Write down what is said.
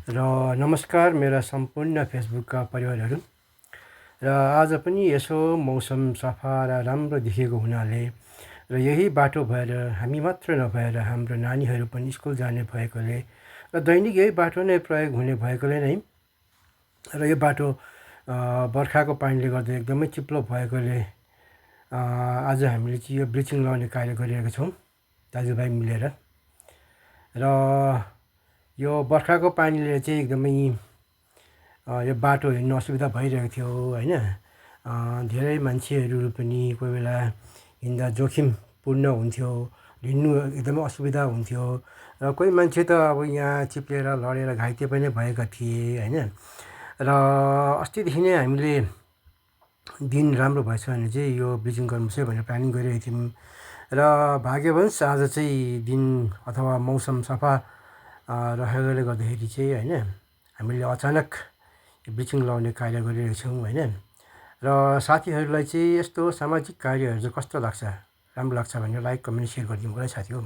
र नमस्कार मेरा सम्पूर्ण फेसबुकका परिवारहरू। र आज पनि यसो मौसम सफा र राम्रो देखिएको हुनाले र यही बाटो भएर हामी मात्र नभएर हाम्रो नानीहरू पनि स्कुल जाने भएकोले र दैनिक यही बाटो नै प्रयोग हुने भएकोले नै र यो बाटो बर्खाको पानीले गर्दा एकदमै चिप्लो भएकोले आज हामीले चाहिँ यो ब्लिचिङ लगाउने कार्य गरिरहेका छौँ दाजुभाइ मिलेर। र यो बर्खाको पानीले चाहिँ एकदमै यो बाटो हिँड्नु असुविधा भइरहेको थियो होइन। धेरै मान्छेहरू पनि कोही बेला हिँड्दा जोखिमपूर्ण हुन्थ्यो, हिँड्नु एकदमै असुविधा हुन्थ्यो र कोही मान्छे त अब यहाँ चिप्लेर लडेर घाइते पनि भएका थिए होइन। र अस्तिदेखि नै हामीले दिन राम्रो भएछ भने चाहिँ यो ब्लिचिङ गर्नुपर्छ भनेर प्लानिङ गरिरहेको थियौँ र भाग्यवश आज चाहिँ दिन अथवा मौसम सफा रहेकोले गर्दाखेरि चाहिँ होइन हामीले अचानक ब्लिचिङ लगाउने कार्य गरिरहेको छौँ होइन। र साथीहरूलाई चाहिँ यस्तो सामाजिक कार्यहरू चाहिँ कस्तो लाग्छ, राम्रो लाग्छ भने लाइक कमेन्ट सेयर गरिदिनु होला साथी हो।